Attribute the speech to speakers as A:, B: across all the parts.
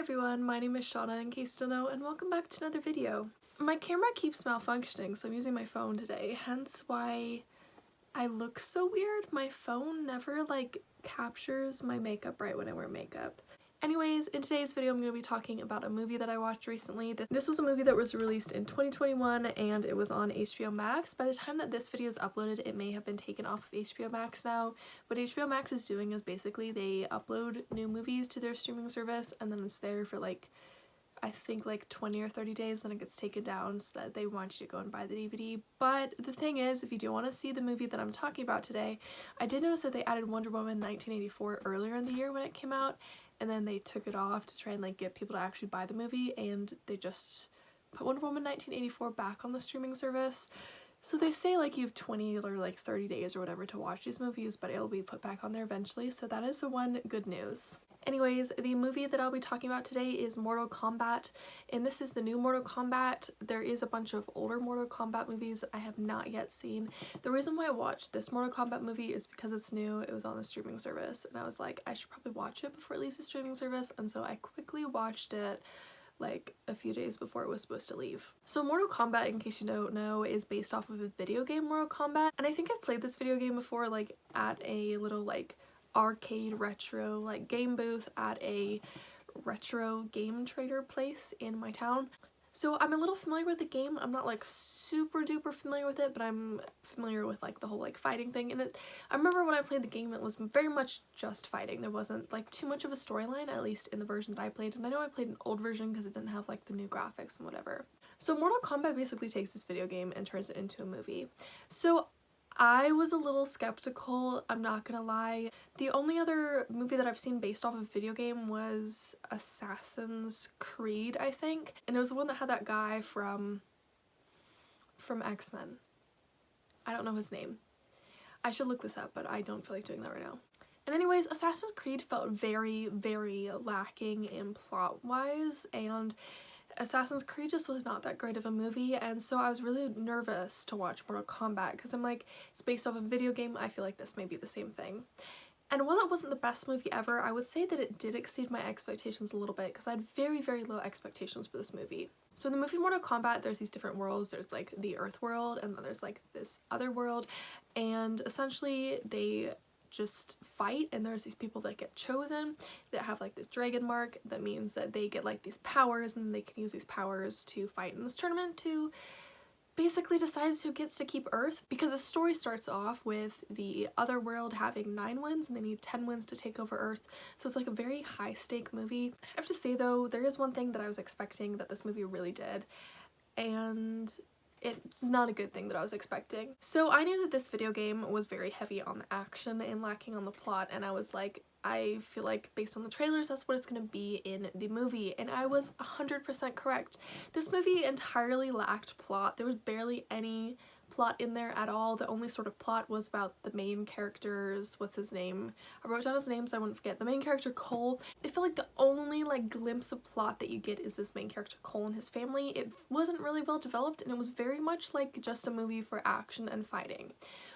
A: everyone, my name is Shauna in case you don't know, and welcome back to another video. My camera keeps malfunctioning, so I'm using my phone today, hence why I look so weird. My phone never captures my makeup right when I wear makeup. Anyways, in today's video I'm going to be talking about a movie that I watched recently. This was a movie that was released in 2021 and it was on HBO Max. By the time that this video is uploaded, it may have been taken off of HBO Max now. What HBO Max is doing is basically they upload new movies to their streaming service and then it's there for I think 20 or 30 days, then it gets taken down so that they want you to go and buy the DVD. But the thing is, if you do want to see the movie that I'm talking about today, I did notice that they added Wonder Woman 1984 earlier in the year when it came out, and then they took it off to try and get people to actually buy the movie, and they just put Wonder Woman 1984 back on the streaming service. So they say you have 20 or 30 days or whatever to watch these movies, but it'll be put back on there eventually, so that is the one good news. Anyways, the movie that I'll be talking about today is Mortal Kombat, and this is the new Mortal Kombat. There is a bunch of older Mortal Kombat movies that I have not yet seen. The reason why I watched this Mortal Kombat movie is because it's new, it was on the streaming service, and I was like, I should probably watch it before it leaves the streaming service, and so I quickly watched it a few days before it was supposed to leave. So Mortal Kombat, in case you don't know, is based off of a video game, Mortal Kombat, and I think I've played this video game before at a little arcade retro game booth at a retro game trader place in my town. So I'm a little familiar with the game. I'm not super duper familiar with it, but I'm familiar with the whole fighting thing. And I remember when I played the game, it was very much just fighting. There wasn't too much of a storyline, at least in the version that I played. And I know I played an old version because it didn't have the new graphics and whatever. So Mortal Kombat basically takes this video game and turns it into a movie. So I was a little skeptical, I'm not gonna lie. The only other movie that I've seen based off of a video game was Assassin's Creed, I think. And it was the one that had that guy from X-Men. I don't know his name. I should look this up, but I don't feel like doing that right now. And anyways, Assassin's Creed felt very, very lacking in plot-wise, and Assassin's Creed just was not that great of a movie, and so I was really nervous to watch Mortal Kombat because I'm it's based off a video game, I feel like this may be the same thing. And while it wasn't the best movie ever, I would say that it did exceed my expectations a little bit because I had very, very low expectations for this movie. So in the movie Mortal Kombat, there's these different worlds. There's the Earth world, and then there's this other world, and essentially they just fight, and there's these people that get chosen that have this dragon mark that means that they get these powers, and they can use these powers to fight in this tournament to basically decides who gets to keep Earth, because the story starts off with the other world having 9 wins and they need 10 wins to take over Earth. So it's a very high stake movie. I have to say though, there is one thing that I was expecting that this movie really did, and it's not a good thing that I was expecting. So I knew that this video game was very heavy on the action and lacking on the plot, and I was I feel based on the trailers that's what it's gonna be in the movie, and I was 100% correct. This movie entirely lacked plot. There was barely any plot in there at all. The only sort of plot was about the main character's, what's his name? I wrote down his name so I wouldn't forget. The main character, Cole. I feel the only glimpse of plot that you get is this main character, Cole, and his family. It wasn't really well developed, and it was very much just a movie for action and fighting,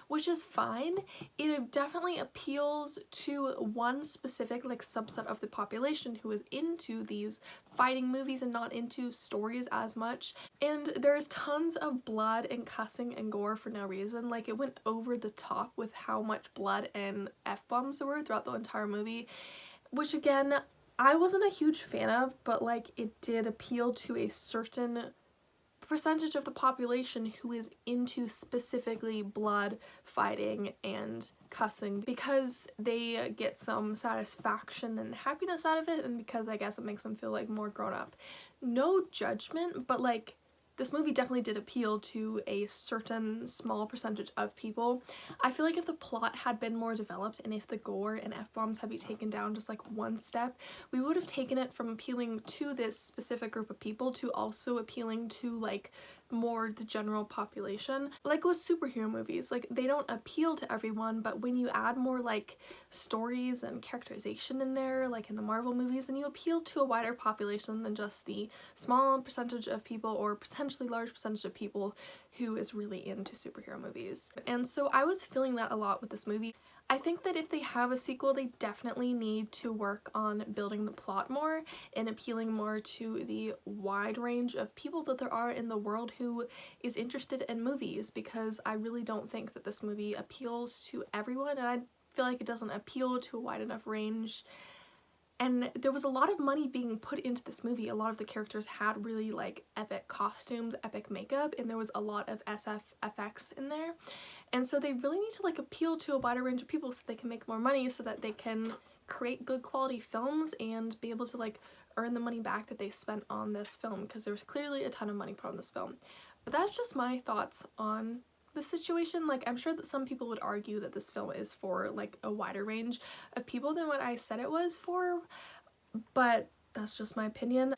A: which is fine. It definitely appeals to one specific subset of the population who is into these fighting movies and not into stories as much. And there's tons of blood and cussing and gore for no reason. It went over the top with how much blood and F-bombs there were throughout the entire movie, which again, I wasn't a huge fan of, but it did appeal to a certain percentage of the population who is into specifically blood, fighting, and cussing because they get some satisfaction and happiness out of it, and because I guess it makes them feel more grown up. No judgment, but this movie definitely did appeal to a certain small percentage of people. I feel if the plot had been more developed and if the gore and F-bombs had been taken down just one step, we would have taken it from appealing to this specific group of people to also appealing to more the general population. With superhero movies, they don't appeal to everyone, but when you add more stories and characterization in there, in the Marvel movies, then you appeal to a wider population than just the small percentage of people or potentially large percentage of people who is really into superhero movies. And so I was feeling that a lot with this movie. I think that if they have a sequel, they definitely need to work on building the plot more and appealing more to the wide range of people that there are in the world who is interested in movies, because I really don't think that this movie appeals to everyone, and I feel like it doesn't appeal to a wide enough range. And there was a lot of money being put into this movie. A lot of the characters had really like epic costumes, epic makeup, and there was a lot of SF effects in there. And so they really need to like appeal to a wider range of people so they can make more money, so that they can create good quality films and be able to like earn the money back that they spent on this film, because there was clearly a ton of money put on this film. But that's just my thoughts on the situation. Like, I'm sure that some people would argue that this film is for like a wider range of people than what I said it was for, but that's just my opinion.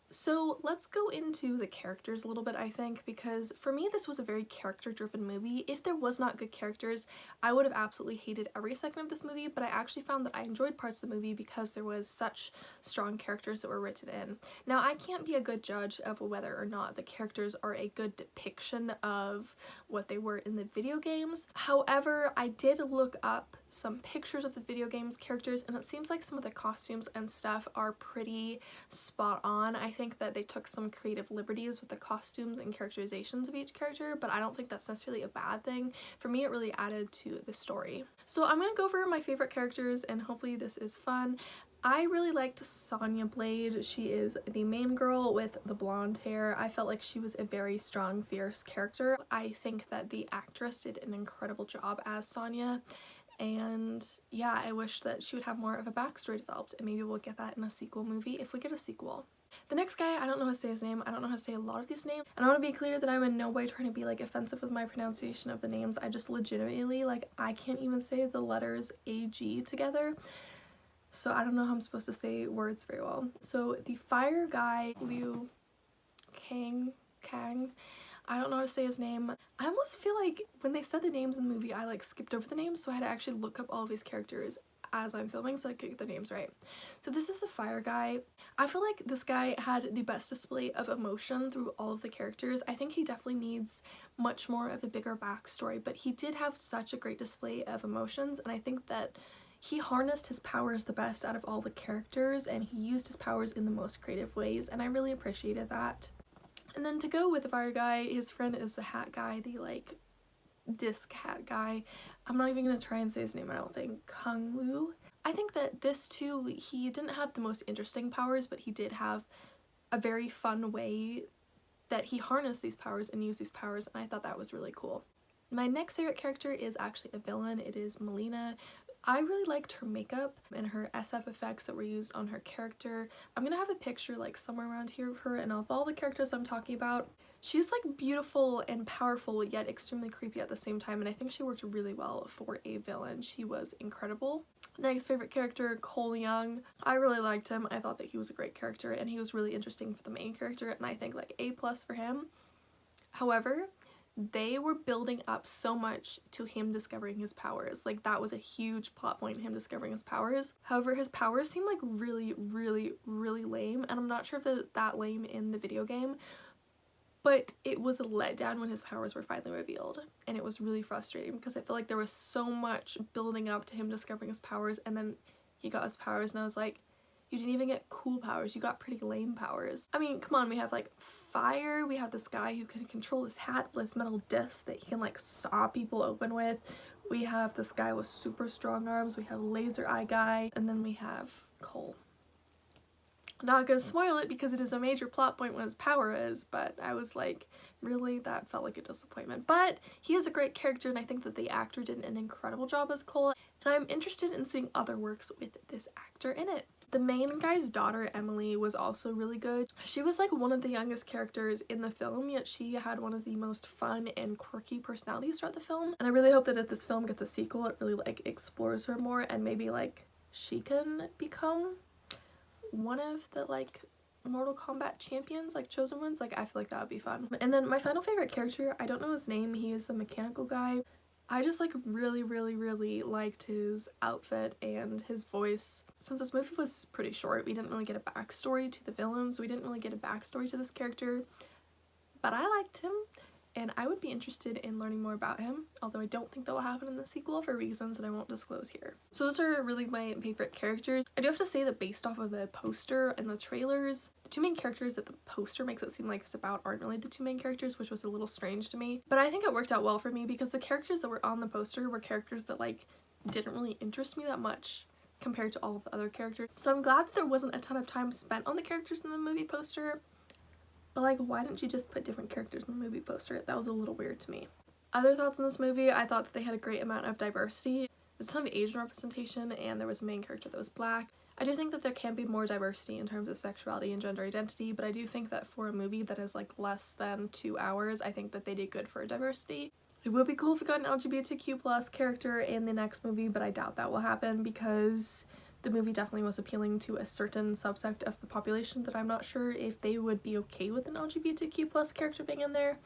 A: So let's go into the characters a little bit, I think, because for me this was a very character-driven movie. If there was not good characters, I would have absolutely hated every second of this movie, but I actually found that I enjoyed parts of the movie because there was such strong characters that were written in. Now, I can't be a good judge of whether or not the characters are a good depiction of what they were in the video games. However, I did look up some pictures of the video games characters, and it seems like some of the costumes and stuff are pretty spot on. I think that they took some creative liberties with the costumes and characterizations of each character, but I don't think that's necessarily a bad thing. For me, it really added to the story. So I'm gonna go over my favorite characters, and hopefully this is fun. I really liked Sonya Blade. She is the main girl with the blonde hair. I felt like she was a very strong, fierce character. I think that the actress did an incredible job as Sonya. And yeah, I wish that she would have more of a backstory developed, and maybe we'll get that in a sequel movie if we get a sequel. The next guy, I don't know how to say his name. I don't know how to say a lot of these names. And I want to be clear that I'm in no way trying to be like offensive with my pronunciation of the names. I just legitimately, like, I can't even say the letters AG together. So I don't know how I'm supposed to say words very well. So the fire guy, Liu Kang, I don't know how to say his name. I almost feel like when they said the names in the movie, I like skipped over the names, so I had to actually look up all of these characters as I'm filming so I could get the names right. So this is the fire guy. I feel like this guy had the best display of emotion through all of the characters. I think he definitely needs much more of a bigger backstory, but he did have such a great display of emotions, and I think that he harnessed his powers the best out of all the characters, and he used his powers in the most creative ways, and I really appreciated that. And then to go with the fire guy, his friend is the hat guy, the like disc hat guy. I'm not even gonna try and say his name, I don't think. Kung Lu. I think that this too, he didn't have the most interesting powers, but he did have a very fun way that he harnessed these powers and used these powers, and I thought that was really cool. My next favorite character is actually a villain. It is Melina. I really liked her makeup and her SF effects that were used on her character. I'm gonna have a picture like somewhere around here of her, and of all the characters I'm talking about, she's like beautiful and powerful yet extremely creepy at the same time, and I think she worked really well for a villain. She was incredible. Next favorite character, Cole Young. I really liked him. I thought that he was a great character, and he was really interesting for the main character, and I think like A+ for him. However, they were building up so much to him discovering his powers. Like, that was a huge plot point, him discovering his powers. However, his powers seemed like really lame, and I'm not sure if they're that lame in the video game, but it was a letdown when his powers were finally revealed, and it was really frustrating because I feel like there was so much building up to him discovering his powers, and then he got his powers, and I was like, you didn't even get cool powers, you got pretty lame powers. I mean, come on, we have like fire, we have this guy who can control his hat with this metal disc that he can like saw people open with. We have this guy with super strong arms, we have laser eye guy, and then we have Cole. I'm not gonna spoil it because it is a major plot point what his power is, but I was like, really? That felt like a disappointment. But he is a great character, and I think that the actor did an incredible job as Cole, and I'm interested in seeing other works with this actor in it. The main guy's daughter, Emily, was also really good. She was like one of the youngest characters in the film, yet she had one of the most fun and quirky personalities throughout the film. And I really hope that if this film gets a sequel, it really like explores her more, and maybe like she can become one of the like Mortal Kombat champions, like chosen ones. Like, I feel like that would be fun. And then my final favorite character, I don't know his name, he is the mechanical guy. I just like really liked his outfit and his voice. Since this movie was pretty short, we didn't really get a backstory to the villains, we didn't really get a backstory to this character, but I liked him, and I would be interested in learning more about him, although I don't think that will happen in the sequel for reasons that I won't disclose here. So those are really my favorite characters. I do have to say that based off of the poster and the trailers, the two main characters that the poster makes it seem like it's about aren't really the two main characters, which was a little strange to me. But I think it worked out well for me because the characters that were on the poster were characters that like didn't really interest me that much compared to all of the other characters. So I'm glad that there wasn't a ton of time spent on the characters in the movie poster, but like why didn't you just put different characters in the movie poster? That was a little weird to me. Other thoughts on this movie, I thought that they had a great amount of diversity. There's a ton of Asian representation and there was a main character that was black. I do think that there can be more diversity in terms of sexuality and gender identity, but I do think that for a movie that is like less than 2 hours, I think that they did good for diversity. It would be cool if we got an LGBTQ+ character in the next movie, but I doubt that will happen because the movie definitely was appealing to a certain subsect of the population that I'm not sure if they would be okay with an LGBTQ+ character being in there.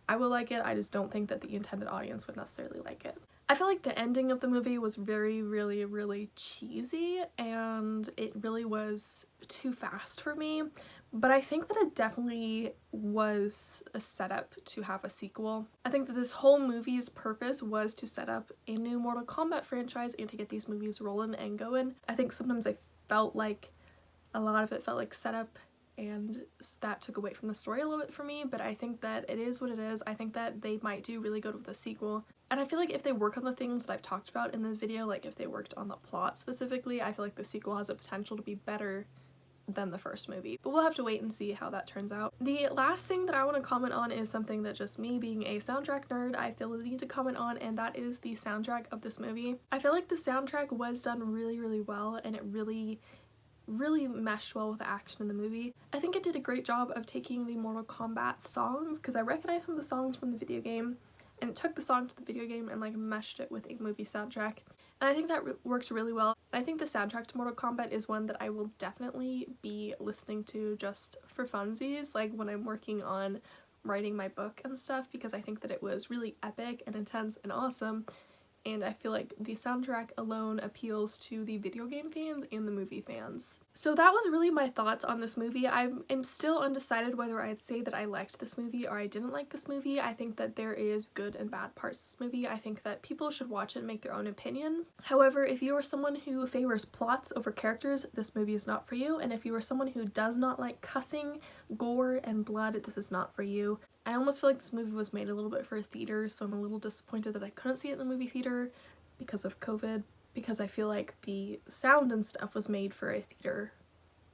A: I will like it, I just don't think that the intended audience would necessarily like it. I feel like the ending of the movie was really cheesy and it really was too fast for me, but I think that it definitely was a setup to have a sequel. I think that this whole movie's purpose was to set up a new Mortal Kombat franchise and to get these movies rolling and going. I think sometimes I felt like a lot of it felt like setup and that took away from the story a little bit for me, but I think that it is what it is. I think that they might do really good with the sequel, and I feel like if they work on the things that I've talked about in this video, like if they worked on the plot specifically, I feel like the sequel has the potential to be better than the first movie, but we'll have to wait and see how that turns out. The last thing that I want to comment on is something that just me being a soundtrack nerd I feel the need to comment on, and that is the soundtrack of this movie. I feel like the soundtrack was done really well and it really meshed well with the action in the movie. I think it did a great job of taking the Mortal Kombat songs, because I recognize some of the songs from the video game, and it took the song to the video game and like meshed it with a movie soundtrack, and I think that worked really well. I think the soundtrack to Mortal Kombat is one that I will definitely be listening to just for funsies, like when I'm working on writing my book and stuff, because I think that it was really epic and intense and awesome, and I feel like the soundtrack alone appeals to the video game fans and the movie fans. So that was really my thoughts on this movie. I'm still undecided whether I'd say that I liked this movie or I didn't like this movie. I think that there is good and bad parts to this movie. I think that people should watch it and make their own opinion. However, if you are someone who favors plots over characters, this movie is not for you. And if you are someone who does not like cussing, gore, and blood, this is not for you. I almost feel like this movie was made a little bit for theaters, so I'm a little disappointed that I couldn't see it in the movie theater because of COVID, because I feel like the sound and stuff was made for a theater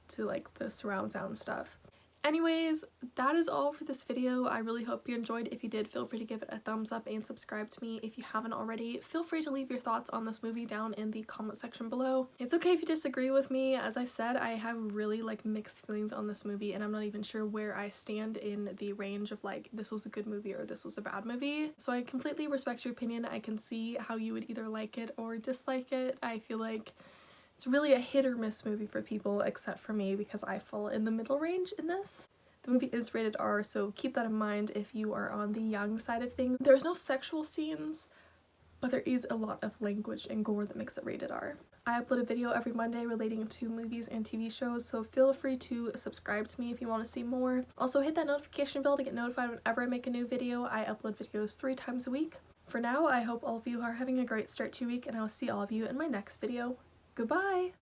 A: to like the surround sound stuff. Anyways, that is all for this video. I really hope you enjoyed. If you did, feel free to give it a thumbs up and subscribe to me. If you haven't already, feel free to leave your thoughts on this movie down in the comment section below. It's okay if you disagree with me. As I said, I have really like mixed feelings on this movie, and I'm not even sure where I stand in the range of like this was a good movie or this was a bad movie. So I completely respect your opinion. I can see how you would either like it or dislike it. I feel like it's really a hit or miss movie for people, except for me because I fall in the middle range in this. The movie is rated R, so keep that in mind if you are on the young side of things. There's no sexual scenes, but there is a lot of language and gore that makes it rated R. I upload a video every Monday relating to movies and TV shows, so feel free to subscribe to me if you want to see more. Also hit that notification bell to get notified whenever I make a new video. I upload videos 3 times a week. For now, I hope all of you are having a great start to your week, and I'll see all of you in my next video. Goodbye!